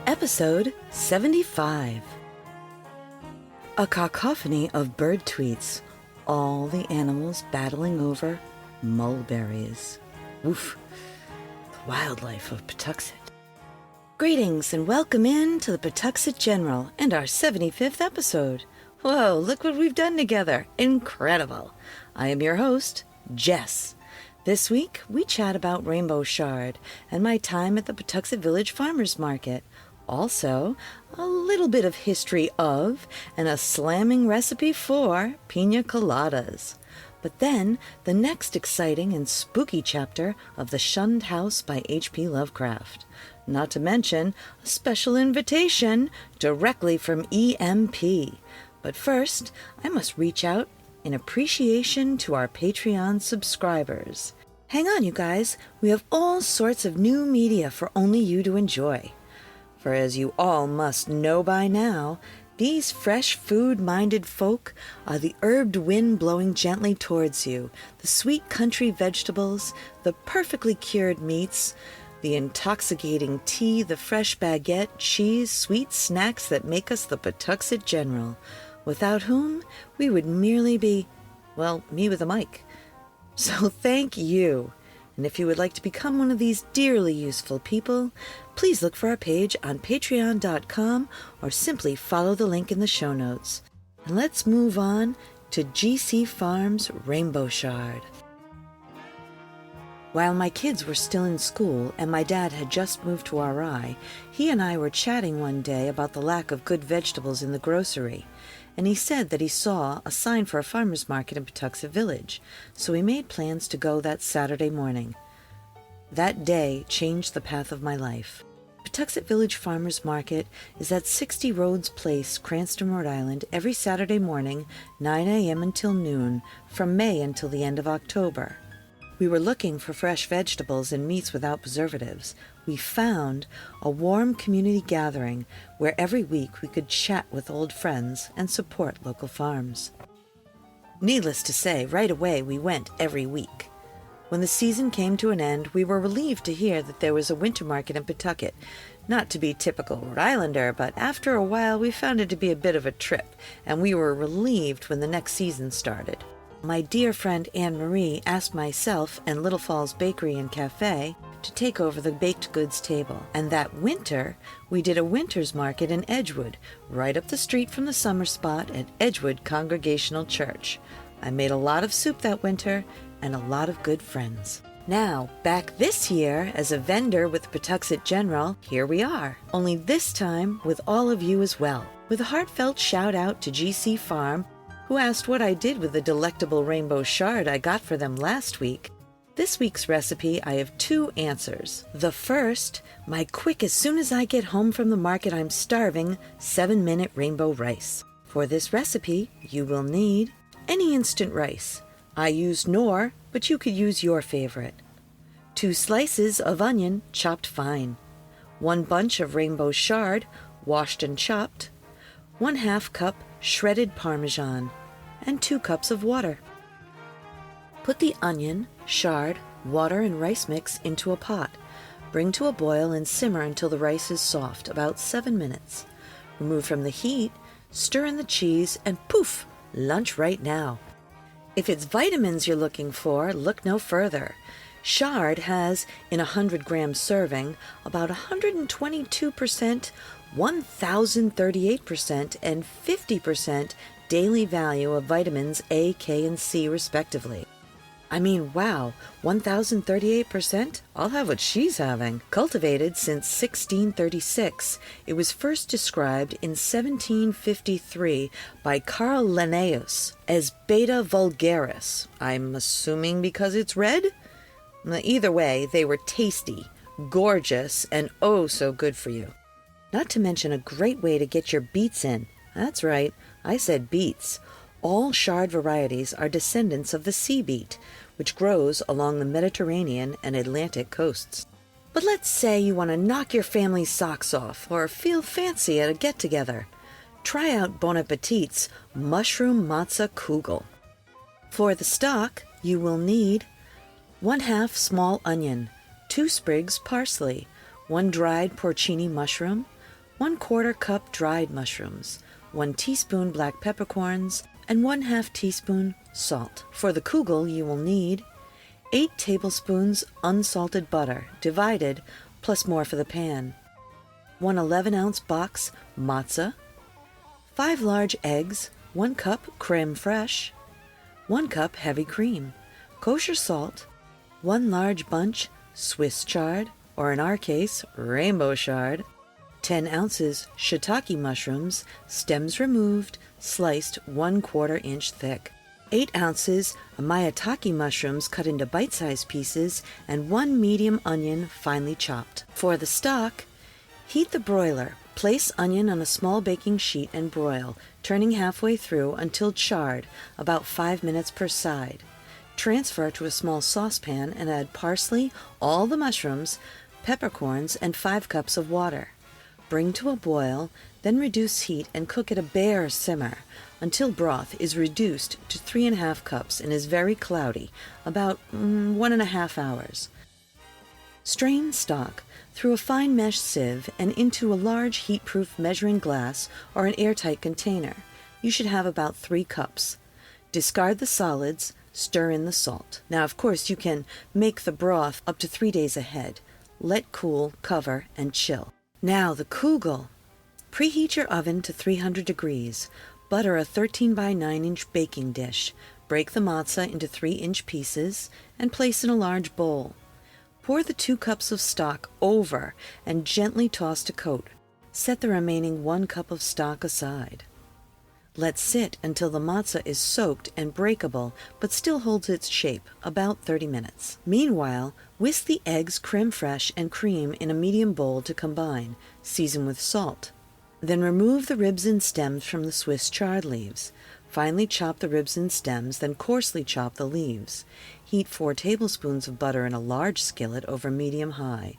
Episode 75. A cacophony of bird tweets, all the animals battling over mulberries. Woof, the wildlife of Pawtuxet. Greetings and welcome in to the Pawtuxet General and our 75th episode. Whoa, look what we've done together. Incredible. I am your host, Jess. This week, we chat about Rainbow Chard and my time at the Pawtuxet Village Farmers Market. Also, a little bit of history of and a slamming recipe for Pina Coladas. But then, the next exciting and spooky chapter of The Shunned House by HP Lovecraft. Not to mention, a special invitation directly from EMP. But first, I must reach out in appreciation to our Patreon subscribers. Hang on, you guys. We have all sorts of new media for only you to enjoy. For as you all must know by now, these fresh food-minded folk are the herbed wind blowing gently towards you, the sweet country vegetables, the perfectly cured meats, the intoxicating tea, the fresh baguette, cheese, sweet snacks that make us the Pawtuxet General, without whom we would merely be, well, me with a mic. So thank you. And if you would like to become one of these dearly useful people, please look for our page on patreon.com or simply follow the link in the show notes. And let's move on to GC Farms Rainbow Chard. While my kids were still in school and my dad had just moved to RI, he and I were chatting one day about the lack of good vegetables in the grocery. And he said that he saw a sign for a farmer's market in Pawtuxet Village, so we made plans to go that Saturday morning. That day changed the path of my life. Pawtuxet Village Farmer's Market is at 60 Rhodes Place, Cranston, Rhode Island, every Saturday morning, 9 a.m. until noon, from May until the end of October. We were looking for fresh vegetables and meats without preservatives. We found a warm community gathering where every week we could chat with old friends and support local farms. Needless to say, right away we went every week. When the season came to an end, we were relieved to hear that there was a winter market in Pawtucket. Not to be typical Rhode Islander, but after a while we found it to be a bit of a trip, and we were relieved when the next season started. My dear friend Anne-Marie asked myself and Little Falls Bakery and Cafe to take over the baked goods table. And that winter, we did a winter's market in Edgewood, right up the street from the summer spot at Edgewood Congregational Church. I made a lot of soup that winter and a lot of good friends. Now, back this year as a vendor with Pawtuxet General, here we are. Only this time with all of you as well. With a heartfelt shout out to GC Farm, who asked what I did with the delectable Rainbow Chard I got for them last week. This week's recipe, I have two answers. The first, my quick as soon as I get home from the market I'm starving, 7-minute rainbow rice. For this recipe, you will need any instant rice. I used Knorr, but you could use your favorite. 2 slices of onion, chopped fine. 1 bunch of Rainbow Chard, washed and chopped. 1/2 cup shredded Parmesan, and 2 cups of water. Put the onion, chard, water, and rice mix into a pot. Bring to a boil and simmer until the rice is soft, about 7 minutes. Remove from the heat, stir in the cheese, and poof, lunch right now. If it's vitamins you're looking for, look no further. Chard has, in a 100-gram serving, about 122%, 1,038%, and 50% daily value of vitamins A, K, and C, respectively. I mean, wow, 1,038%? I'll have what she's having. Cultivated since 1636, it was first described in 1753 by Carl Linnaeus as Beta vulgaris. I'm assuming because it's red? Either way, they were tasty, gorgeous, and oh so good for you. Not to mention a great way to get your beets in. That's right, I said beets. All chard varieties are descendants of the sea beet, which grows along the Mediterranean and Atlantic coasts. But let's say you want to knock your family's socks off or feel fancy at a get-together. Try out Bon Appetit's Mushroom Matzo Kugel. For the stock, you will need 1/2 small onion, 2 sprigs parsley, 1 dried porcini mushroom, 1/4 cup dried mushrooms, 1 teaspoon black peppercorns, and 1/2 teaspoon salt. For the kugel, you will need 8 tablespoons unsalted butter, divided, plus more for the pan, 1 11-ounce box matzah, 5 large eggs, 1 cup creme fraiche, 1 cup heavy cream, kosher salt, 1 large bunch Swiss Chard, or in our case, Rainbow Chard, 10 ounces shiitake mushrooms, stems removed, sliced 1/4 inch thick, 8 ounces maitake mushrooms cut into bite-sized pieces, and 1 medium onion finely chopped. For the stock, heat the broiler. Place onion on a small baking sheet and broil, turning halfway through until charred, about 5 minutes per side. Transfer to a small saucepan and add parsley, all the mushrooms, peppercorns, and 5 cups of water. Bring to a boil, then reduce heat and cook at a bare simmer until broth is reduced to 3½ cups and is very cloudy, about 1½ hours. Strain stock through a fine mesh sieve and into a large heat-proof measuring glass or an airtight container. You should have about 3 cups. Discard the solids, stir in the salt. Now, of course, you can make the broth up to 3 days ahead. Let cool, cover, and chill. Now, the kugel. Preheat your oven to 300 degrees. Butter a 13 by 9 inch baking dish. Break the matzah into 3-inch pieces and place in a large bowl. Pour the 2 cups of stock over and gently toss to coat. Set the remaining 1 cup of stock aside. Let sit until the matzah is soaked and breakable but still holds its shape, about 30 minutes. Meanwhile, whisk the eggs, creme fraiche, and cream in a medium bowl to combine. Season with salt. Then remove the ribs and stems from the Swiss chard leaves. Finely chop the ribs and stems, then coarsely chop the leaves. Heat 4 tablespoons of butter in a large skillet over medium-high.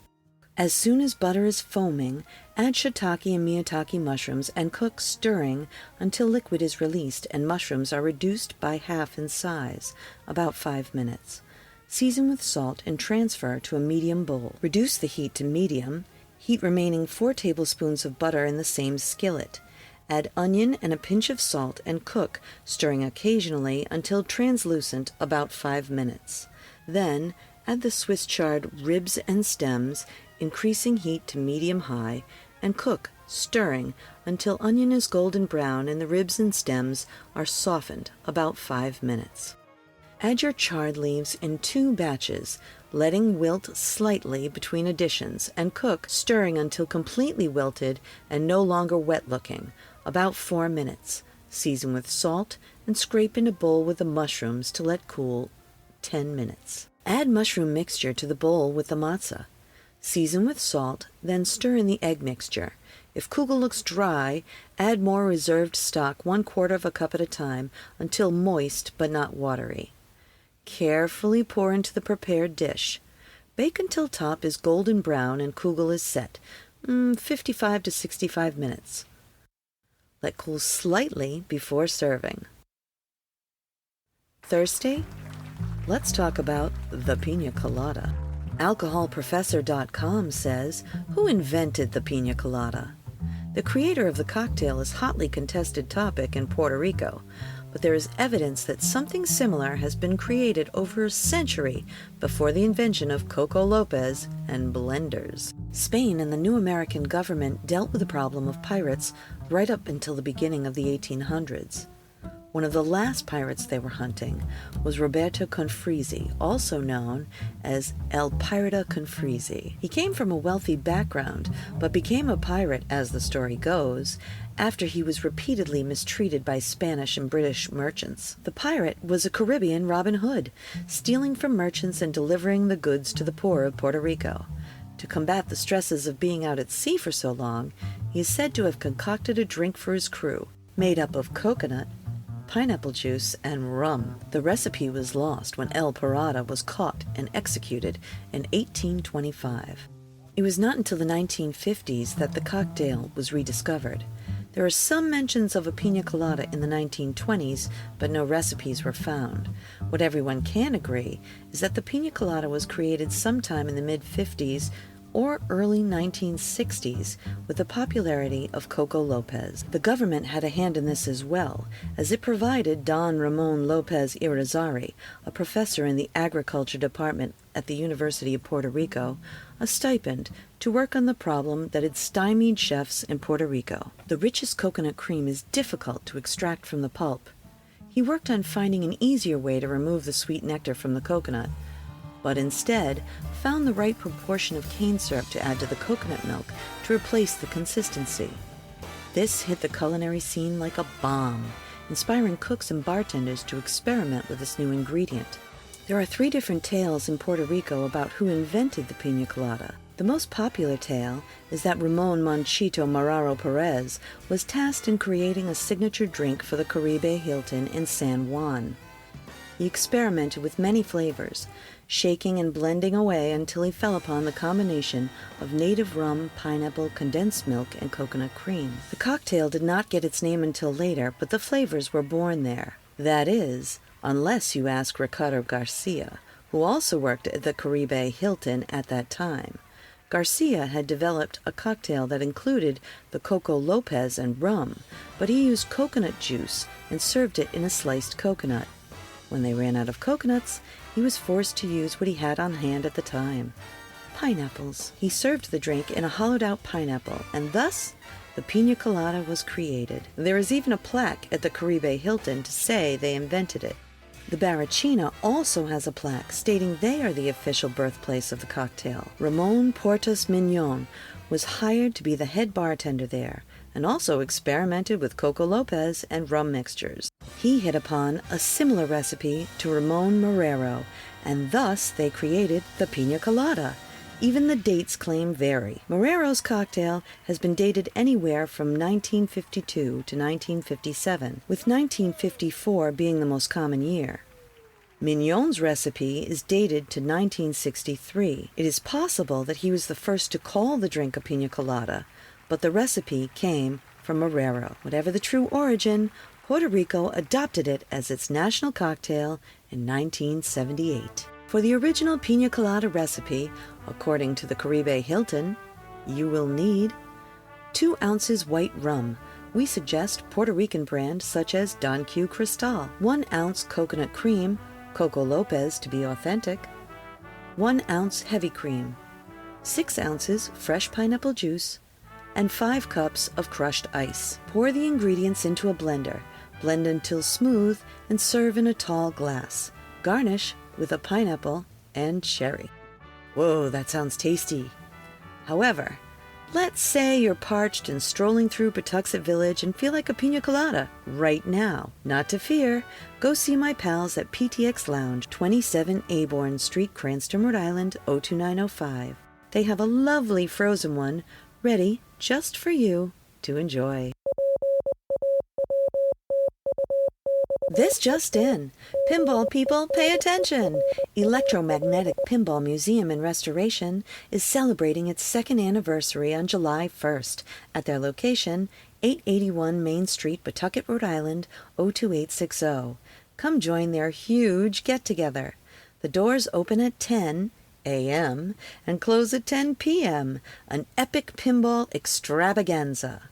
As soon as butter is foaming, add shiitake and maitake mushrooms and cook, stirring until liquid is released and mushrooms are reduced by half in size, about 5 minutes. Season with salt and transfer to a medium bowl. Reduce the heat to medium. Heat remaining 4 tablespoons of butter in the same skillet. Add onion and a pinch of salt and cook, stirring occasionally until translucent, about 5 minutes. Then add the Swiss chard ribs and stems, increasing heat to medium-high, and cook, stirring until onion is golden brown and the ribs and stems are softened, about 5 minutes. Add your chard leaves in 2 batches, letting wilt slightly between additions, and cook, stirring until completely wilted and no longer wet-looking, about 4 minutes. Season with salt and scrape in a bowl with the mushrooms to let cool 10 minutes. Add mushroom mixture to the bowl with the matzah. Season with salt, then stir in the egg mixture. If kugel looks dry, add more reserved stock 1/4 cup at a time until moist but not watery. Carefully pour into the prepared dish. Bake until top is golden brown and kugel is set, 55 to 65 minutes. Let cool slightly before serving. Thirsty? Let's talk about the Pina Colada. AlcoholProfessor.com says, who invented the Pina Colada? The creator of the cocktail is a hotly contested topic in Puerto Rico, but there is evidence that something similar has been created over a century before the invention of Coco Lopez and blenders. Spain and the new American government dealt with the problem of pirates right up until the beginning of the 1800s. One of the last pirates they were hunting was Roberto Confresi, also known as El Pirata Confresi. He came from a wealthy background, but became a pirate, as the story goes, after he was repeatedly mistreated by Spanish and British merchants. The pirate was a Caribbean Robin Hood, stealing from merchants and delivering the goods to the poor of Puerto Rico. To combat the stresses of being out at sea for so long, he is said to have concocted a drink for his crew, made up of coconut, pineapple juice, and rum. The recipe was lost when El Parada was caught and executed in 1825. It was not until the 1950s that the cocktail was rediscovered. There are some mentions of a pina colada in the 1920s, but no recipes were found. What everyone can agree is that the pina colada was created sometime in the mid-50s or early 1960s with the popularity of Coco Lopez. The government had a hand in this as well, as it provided Don Ramon Lopez Irizarry, a professor in the agriculture department at the University of Puerto Rico, a stipend to work on the problem that had stymied chefs in Puerto Rico. The richest coconut cream is difficult to extract from the pulp. He worked on finding an easier way to remove the sweet nectar from the coconut, but instead found the right proportion of cane syrup to add to the coconut milk to replace the consistency. This hit the culinary scene like a bomb, inspiring cooks and bartenders to experiment with this new ingredient. There are 3 different tales in Puerto Rico about who invented the pina colada. The most popular tale is that Ramon Monchito Marrero Perez was tasked in creating a signature drink for the Caribe Hilton in San Juan. He experimented with many flavors, shaking and blending away until he fell upon the combination of native rum, pineapple, condensed milk, and coconut cream. The cocktail did not get its name until later, but the flavors were born there. That is, unless you ask Ricardo Garcia, who also worked at the Caribe Hilton at that time. Garcia had developed a cocktail that included the Coco Lopez and rum, but he used coconut juice and served it in a sliced coconut. When they ran out of coconuts, he was forced to use what he had on hand at the time: pineapples. He served the drink in a hollowed-out pineapple, and thus the pina colada was created. There is even a plaque at the Caribe Hilton to say they invented it. The Barrachina also has a plaque stating they are the official birthplace of the cocktail. Ramon Portas Mignon was hired to be the head bartender there, and also experimented with Coco Lopez and rum mixtures. He hit upon a similar recipe to Ramon Marrero, and thus they created the pina colada. Even the dates claim vary. Marrero's cocktail has been dated anywhere from 1952 to 1957, with 1954 being the most common year. Mignon's recipe is dated to 1963. It is possible that he was the first to call the drink a pina colada, but the recipe came from Marrero. Whatever the true origin, Puerto Rico adopted it as its national cocktail in 1978. For the original pina colada recipe, according to the Caribe Hilton, you will need 2 ounces white rum. We suggest Puerto Rican brand such as Don Q Cristal. 1 ounce coconut cream, Coco Lopez to be authentic. 1 ounce heavy cream. 6 ounces fresh pineapple juice, and 5 cups of crushed ice. Pour the ingredients into a blender, blend until smooth, and serve in a tall glass. Garnish with a pineapple and cherry. Whoa, that sounds tasty. However, let's say you're parched and strolling through Pawtuxet Village and feel like a pina colada right now. Not to fear, go see my pals at PTX Lounge, 27 Aborn Street, Cranston, Rhode Island, 02905. They have a lovely frozen one ready just for you to enjoy. This just in. Pinball people, pay attention! Electromagnetic Pinball Museum and Restoration is celebrating its 2nd anniversary on July 1st at their location, 881 Main Street, Pawtucket, Rhode Island, 02860. Come join their huge get-together. The doors open at 10 a.m. and close at 10 p.m. An epic pinball extravaganza.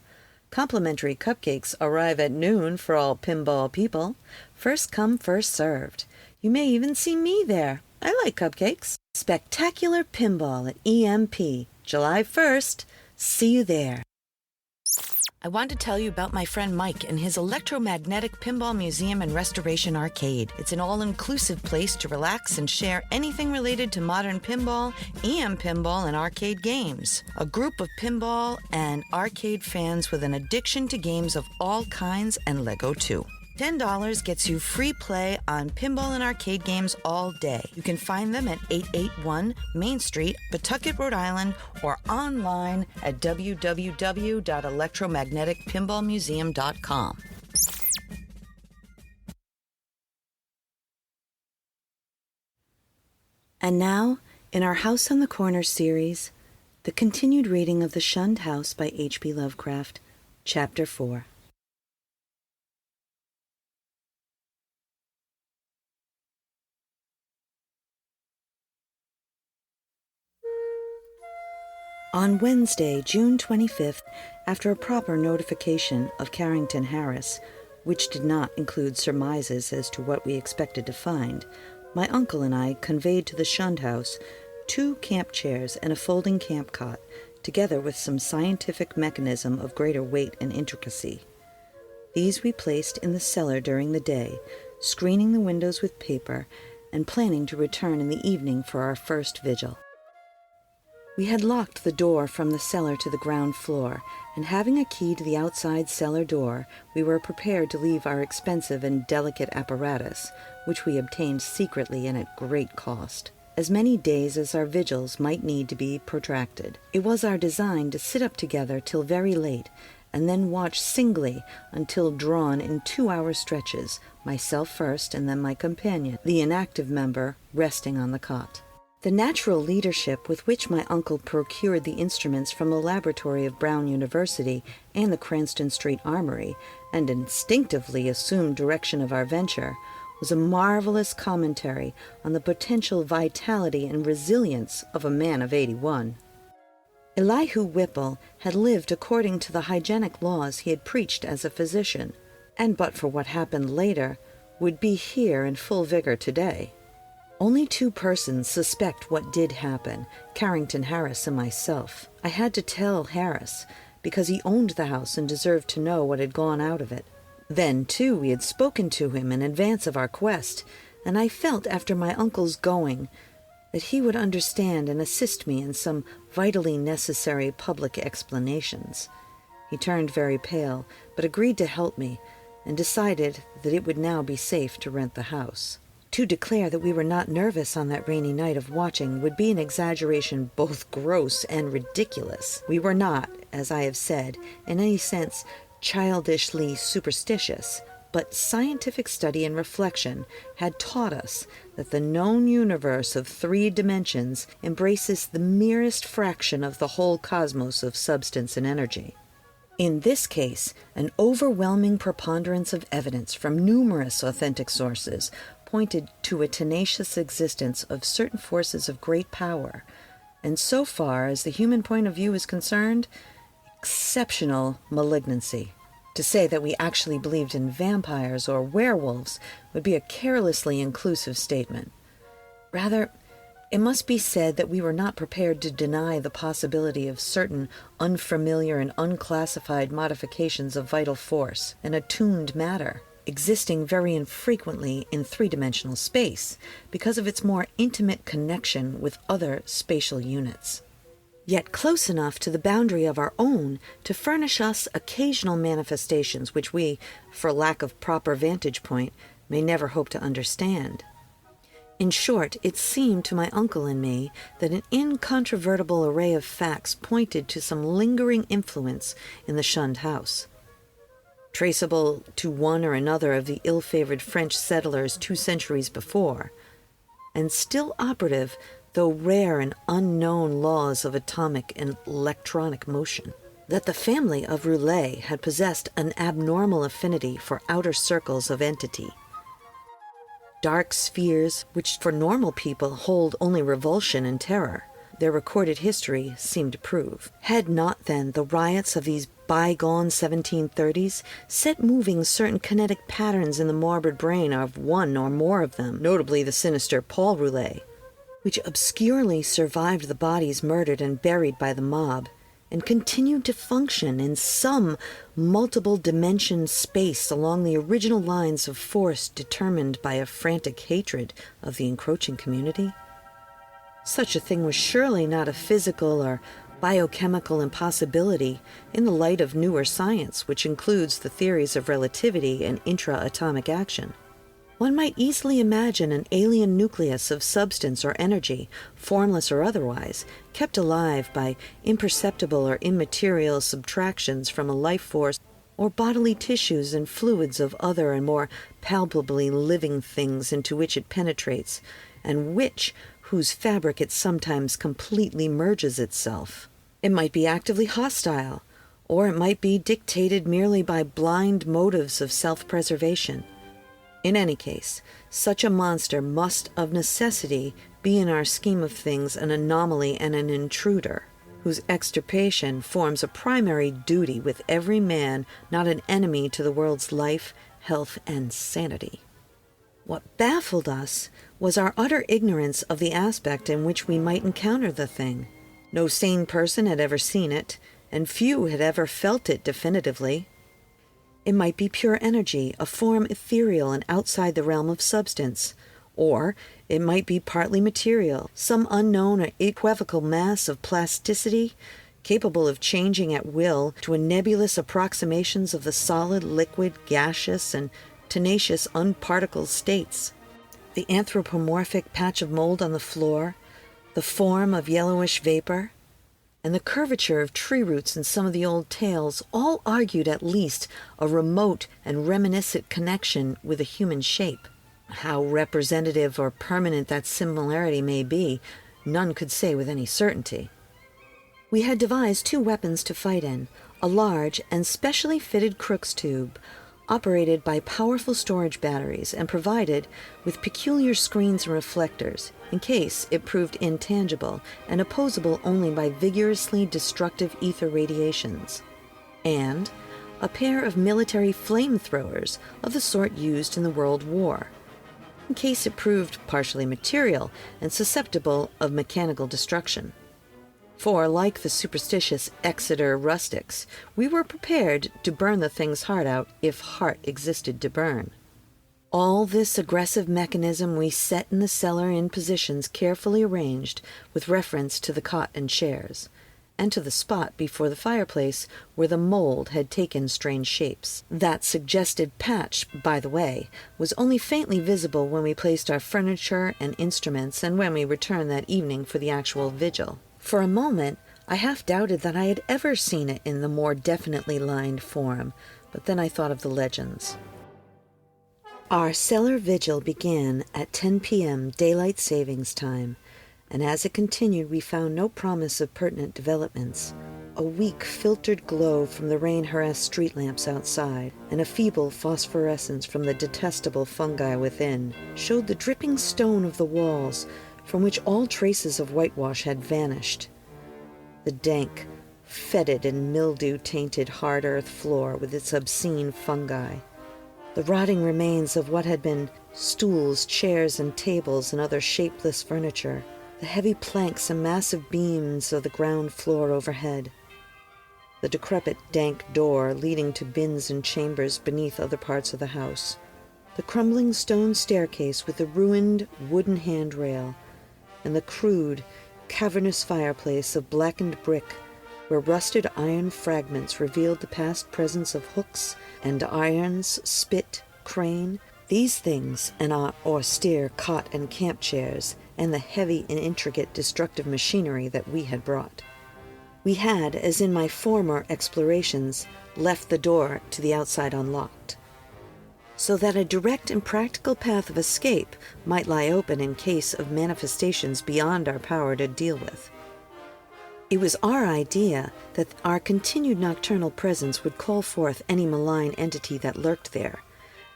Complimentary cupcakes arrive at noon for all pinball people. First come, first served. You may even see me there. I like cupcakes. Spectacular pinball at EMP, July 1st. See you there. I want to tell you about my friend Mike and his Electromagnetic Pinball Museum and Restoration Arcade. It's an all-inclusive place to relax and share anything related to modern pinball, EM pinball, and arcade games. A group of pinball and arcade fans with an addiction to games of all kinds and Lego too. $10 gets you free play on pinball and arcade games all day. You can find them at 881 Main Street, Pawtucket, Rhode Island, or online at www.electromagneticpinballmuseum.com. And now, in our House on the Corner series, the continued reading of The Shunned House by HP Lovecraft, Chapter 4. On Wednesday, June 25th, after a proper notification of Carrington Harris, which did not include surmises as to what we expected to find, my uncle and I conveyed to the Shunned House 2 camp chairs and a folding camp cot, together with some scientific mechanism of greater weight and intricacy. These we placed in the cellar during the day, screening the windows with paper, and planning to return in the evening for our first vigil. We had locked the door from the cellar to the ground floor, and having a key to the outside cellar door, we were prepared to leave our expensive and delicate apparatus, which we obtained secretly and at great cost, as many days as our vigils might need to be protracted. It was our design to sit up together till very late, and then watch singly until drawn in 2-hour stretches, myself first and then my companion, the inactive member, resting on the cot. The natural leadership with which my uncle procured the instruments from the laboratory of Brown University and the Cranston Street Armory, and instinctively assumed direction of our venture, was a marvelous commentary on the potential vitality and resilience of a man of 81. Elihu Whipple had lived according to the hygienic laws he had preached as a physician, and but for what happened later, would be here in full vigor today. Only 2 persons suspect what did happen, Carrington Harris and myself. I had to tell Harris, because he owned the house and deserved to know what had gone out of it. Then, too, we had spoken to him in advance of our quest, and I felt after my uncle's going that he would understand and assist me in some vitally necessary public explanations. He turned very pale, but agreed to help me, and decided that it would now be safe to rent the house. To declare that we were not nervous on that rainy night of watching would be an exaggeration both gross and ridiculous. We were not, as I have said, in any sense childishly superstitious, but scientific study and reflection had taught us that the known universe of 3 dimensions embraces the merest fraction of the whole cosmos of substance and energy. In this case, an overwhelming preponderance of evidence from numerous authentic sources pointed to a tenacious existence of certain forces of great power, and so far as the human point of view is concerned, exceptional malignancy. To say that we actually believed in vampires or werewolves would be a carelessly inclusive statement. Rather, it must be said that we were not prepared to deny the possibility of certain unfamiliar and unclassified modifications of vital force and attuned matter, existing very infrequently in 3-dimensional space because of its more intimate connection with other spatial units, yet close enough to the boundary of our own to furnish us occasional manifestations which we, for lack of proper vantage point, may never hope to understand. In short, it seemed to my uncle and me that an incontrovertible array of facts pointed to some lingering influence in the Shunned House, traceable to one or another of the ill-favored French settlers 2 centuries before, and still operative, though rare and unknown, laws of atomic and electronic motion. That the family of Roulet had possessed an abnormal affinity for outer circles of entity, dark spheres which for normal people hold only revulsion and terror, their recorded history seemed to prove. Had not, then, the riots of these bygone 1730s set moving certain kinetic patterns in the morbid brain of one or more of them, notably the sinister Paul Roulet, which obscurely survived the bodies murdered and buried by the mob, and continued to function in some multiple-dimension space along the original lines of force determined by a frantic hatred of the encroaching community? Such a thing was surely not a physical or biochemical impossibility in the light of newer science, which includes the theories of relativity and intra-atomic action. One might easily imagine an alien nucleus of substance or energy, formless or otherwise, kept alive by imperceptible or immaterial subtractions from a life force or bodily tissues and fluids of other and more palpably living things into which it penetrates, and which, whose fabric it sometimes completely merges itself. It might be actively hostile, or it might be dictated merely by blind motives of self-preservation. In any case, such a monster must of necessity be in our scheme of things an anomaly and an intruder, whose extirpation forms a primary duty with every man not an enemy to the world's life, health, and sanity. What baffled us was our utter ignorance of the aspect in which we might encounter the thing. No sane person had ever seen it, and few had ever felt it definitively. It might be pure energy, a form ethereal and outside the realm of substance, or it might be partly material, some unknown or equivocal mass of plasticity, capable of changing at will to a nebulous approximations of the solid, liquid, gaseous, and tenacious unparticled states. The anthropomorphic patch of mold on the floor, the form of yellowish vapor, and the curvature of tree roots in some of the old tales all argued at least a remote and reminiscent connection with a human shape. How representative or permanent that similarity may be, none could say with any certainty. We had devised 2 weapons to fight in, a large and specially fitted Crookes tube, operated by powerful storage batteries and provided with peculiar screens and reflectors, in case it proved intangible and opposable only by vigorously destructive ether radiations, and a pair of military flamethrowers of the sort used in the World War, in case it proved partially material and susceptible of mechanical destruction. For, like the superstitious Exeter rustics, we were prepared to burn the thing's heart out if heart existed to burn. All this aggressive mechanism we set in the cellar in positions carefully arranged with reference to the cot and chairs, and to the spot before the fireplace where the mold had taken strange shapes. That suggested patch, by the way, was only faintly visible when we placed our furniture and instruments and when we returned that evening for the actual vigil. For a moment, I half doubted that I had ever seen it in the more definitely lined form, but then I thought of the legends. Our cellar vigil began at 10 p.m. daylight savings time, and as it continued we found no promise of pertinent developments. A weak, filtered glow from the rain-harassed street lamps outside, and a feeble phosphorescence from the detestable fungi within, showed the dripping stone of the walls, from which all traces of whitewash had vanished. The dank, fetid and mildew-tainted hard earth floor with its obscene fungi. The rotting remains of what had been stools, chairs, and tables and other shapeless furniture. The heavy planks and massive beams of the ground floor overhead. The decrepit, dank door leading to bins and chambers beneath other parts of the house. The crumbling stone staircase with the ruined wooden handrail, and the crude, cavernous fireplace of blackened brick, where rusted iron fragments revealed the past presence of hooks and irons, spit, crane. These things, and our austere cot and camp chairs, and the heavy and intricate destructive machinery that we had brought. We had, as in my former explorations, left the door to the outside unlocked, so that a direct and practical path of escape might lie open in case of manifestations beyond our power to deal with. It was our idea that our continued nocturnal presence would call forth any malign entity that lurked there,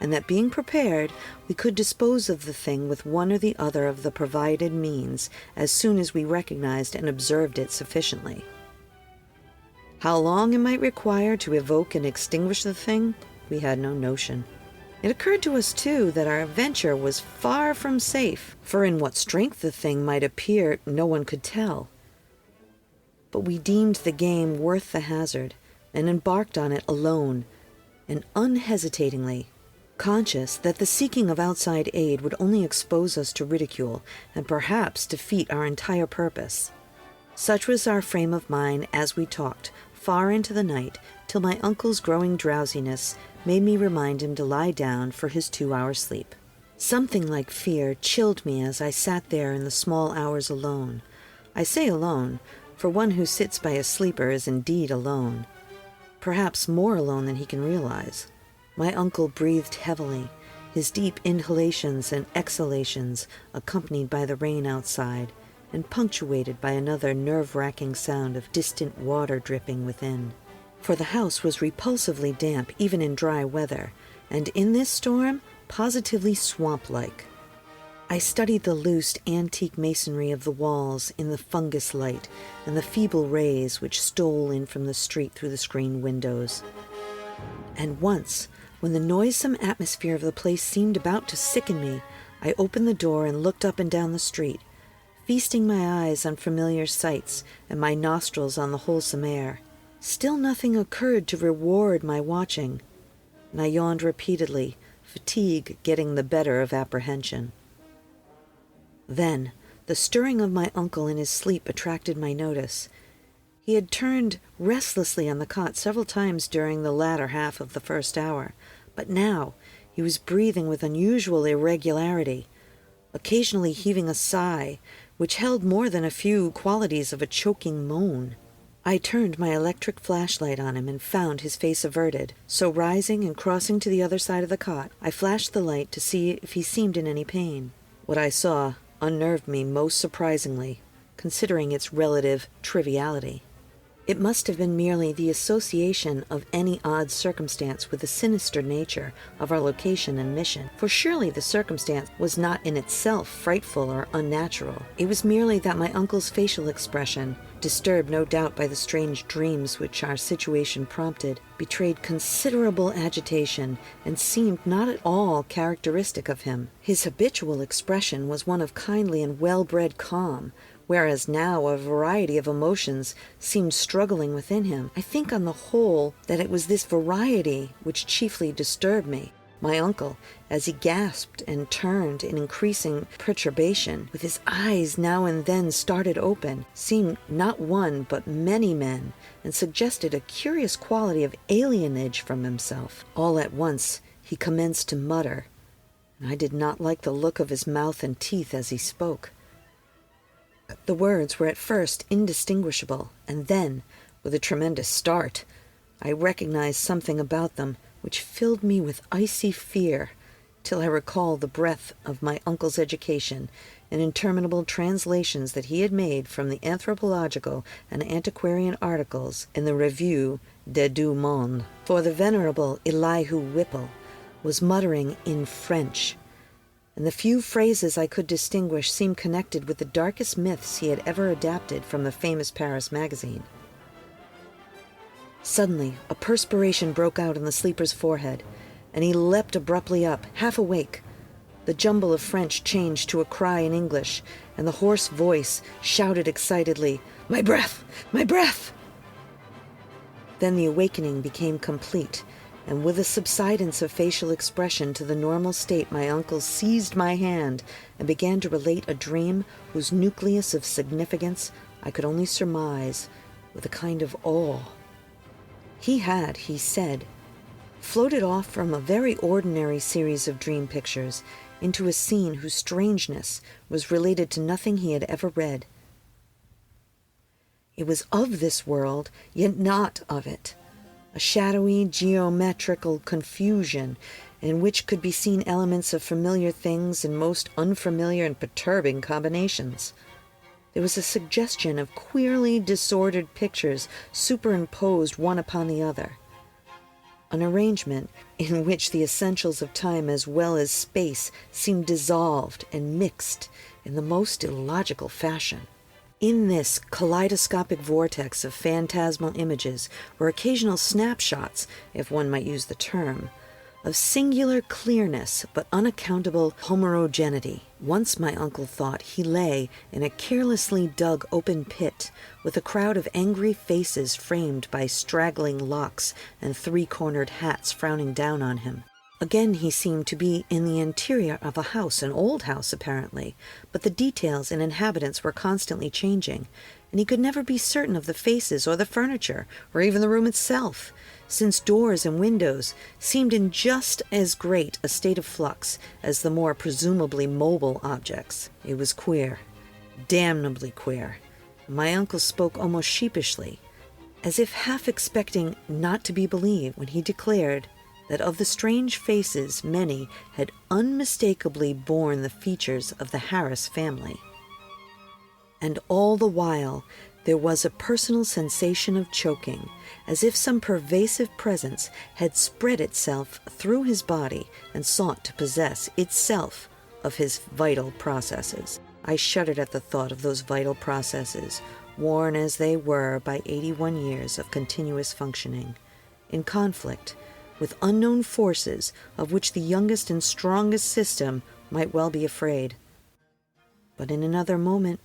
and that being prepared, we could dispose of the thing with one or the other of the provided means as soon as we recognized and observed it sufficiently. How long it might require to evoke and extinguish the thing, we had no notion. It occurred to us, too, that our venture was far from safe, for in what strength the thing might appear no one could tell. But we deemed the game worth the hazard, and embarked on it alone, and unhesitatingly, conscious that the seeking of outside aid would only expose us to ridicule, and perhaps defeat our entire purpose. Such was our frame of mind as we talked, far into the night, till my uncle's growing drowsiness made me remind him to lie down for his 2-hour sleep. Something like fear chilled me as I sat there in the small hours alone. I say alone, for one who sits by a sleeper is indeed alone, perhaps more alone than he can realize. My uncle breathed heavily. his deep inhalations and exhalations accompanied by the rain outside, and punctuated by another nerve-wracking sound of distant water dripping within. For the house was repulsively damp even in dry weather, and in this storm, positively swamp-like. I studied the loose, antique masonry of the walls in the fungus light and the feeble rays which stole in from the street through the screened windows. And once, when the noisome atmosphere of the place seemed about to sicken me, I opened the door and looked up and down the street, feasting my eyes on familiar sights and my nostrils on the wholesome air. Still nothing occurred to reward my watching, and I yawned repeatedly, fatigue getting the better of apprehension. Then, the stirring of my uncle in his sleep attracted my notice. He had turned restlessly on the cot several times during the latter half of the first hour, but now he was breathing with unusual irregularity, occasionally heaving a sigh, which held more than a few qualities of a choking moan. I turned my electric flashlight on him and found his face averted, so rising and crossing to the other side of the cot, I flashed the light to see if he seemed in any pain. What I saw unnerved me most surprisingly, considering its relative triviality. It must have been merely the association of any odd circumstance with the sinister nature of our location and mission, for surely the circumstance was not in itself frightful or unnatural. It was merely that my uncle's facial expression, disturbed no doubt by the strange dreams which our situation prompted, betrayed considerable agitation and seemed not at all characteristic of him. His habitual expression was one of kindly and well-bred calm, whereas now a variety of emotions seemed struggling within him. I think on the whole that it was this variety which chiefly disturbed me. My uncle, as he gasped and turned in increasing perturbation, with his eyes now and then started open, seemed not one but many men, and suggested a curious quality of alienage from himself. All at once he commenced to mutter, and I did not like the look of his mouth and teeth as he spoke. The words were at first indistinguishable, and then, with a tremendous start, I recognized something about them which filled me with icy fear, till I recalled the breadth of my uncle's education and interminable translations that he had made from the anthropological and antiquarian articles in the Revue des Deux Mondes. For the venerable Elihu Whipple was muttering in French, and the few phrases I could distinguish seemed connected with the darkest myths he had ever adapted from the famous Paris magazine. Suddenly, a perspiration broke out on the sleeper's forehead, and he leapt abruptly up, half awake. The jumble of French changed to a cry in English, and the hoarse voice shouted excitedly, "My breath! My breath!" Then the awakening became complete, and with a subsidence of facial expression to the normal state, my uncle seized my hand and began to relate a dream whose nucleus of significance I could only surmise with a kind of awe. He had, he said, floated off from a very ordinary series of dream pictures into a scene whose strangeness was related to nothing he had ever read. It was of this world, yet not of it, a shadowy geometrical confusion in which could be seen elements of familiar things in most unfamiliar and perturbing combinations. There was a suggestion of queerly disordered pictures superimposed one upon the other, an arrangement in which the essentials of time as well as space seemed dissolved and mixed in the most illogical fashion. In this kaleidoscopic vortex of phantasmal images were occasional snapshots, if one might use the term, of singular clearness but unaccountable homogeneity. Once my uncle thought he lay in a carelessly dug open pit with a crowd of angry faces framed by straggling locks and three-cornered hats frowning down on him. Again he seemed to be in the interior of a house, an old house apparently, but the details and inhabitants were constantly changing, and he could never be certain of the faces or the furniture, or even the room itself, since doors and windows seemed in just as great a state of flux as the more presumably mobile objects. It was queer, damnably queer. My uncle spoke almost sheepishly, as if half expecting not to be believed, when he declared that of the strange faces many had unmistakably borne the features of the Harris family. And all the while there was a personal sensation of choking, as if some pervasive presence had spread itself through his body and sought to possess itself of his vital processes. I shuddered at the thought of those vital processes, worn as they were by 81 years of continuous functioning, in conflict with unknown forces of which the youngest and strongest system might well be afraid. But in another moment,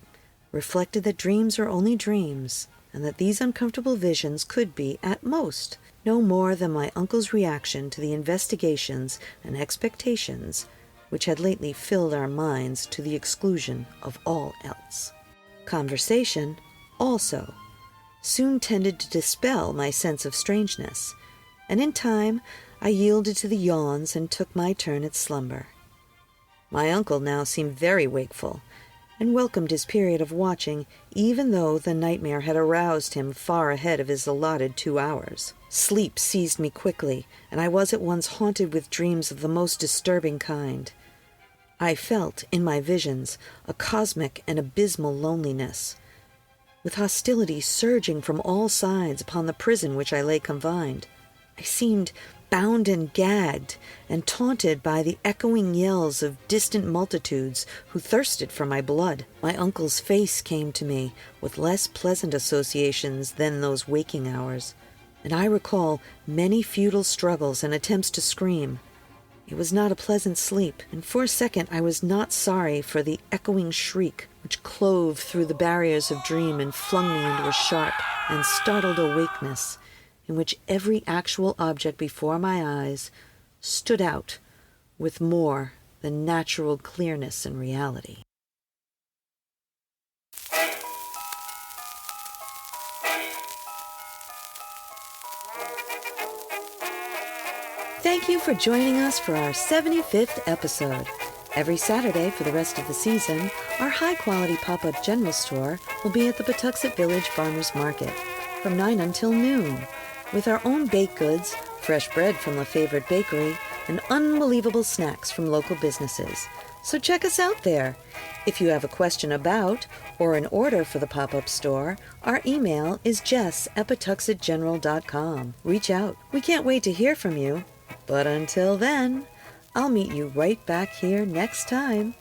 reflected that dreams are only dreams, and that these uncomfortable visions could be, at most, no more than my uncle's reaction to the investigations and expectations which had lately filled our minds to the exclusion of all else. Conversation, also, soon tended to dispel my sense of strangeness, and in time I yielded to the yawns and took my turn at slumber. My uncle now seemed very wakeful, and welcomed his period of watching, even though the nightmare had aroused him far ahead of his allotted 2 hours. Sleep seized me quickly, and I was at once haunted with dreams of the most disturbing kind. I felt, in my visions, a cosmic and abysmal loneliness, with hostility surging from all sides upon the prison which I lay confined. I seemed bound and gagged, and taunted by the echoing yells of distant multitudes who thirsted for my blood. My uncle's face came to me with less pleasant associations than those waking hours, and I recall many futile struggles and attempts to scream. It was not a pleasant sleep, and for a second I was not sorry for the echoing shriek which clove through the barriers of dream and flung me into a sharp and startled awakeness, in which every actual object before my eyes stood out with more than natural clearness and reality. Thank you for joining us for our 75th episode. Every Saturday for the rest of the season, our high-quality pop-up general store will be at the Pawtuxet Village Farmers Market from 9 until noon, with our own baked goods, fresh bread from the favorite bakery, and unbelievable snacks from local businesses. So check us out there. If you have a question about or an order for the pop-up store, our email is jess@pawtuxetgeneral.com. Reach out. We can't wait to hear from you. But until then, I'll meet you right back here next time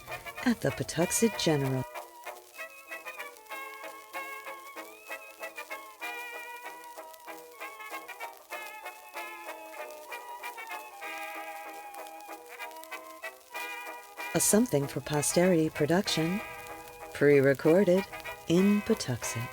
at the Pawtuxet General. A Something for Posterity production, pre-recorded in Pawtuxet.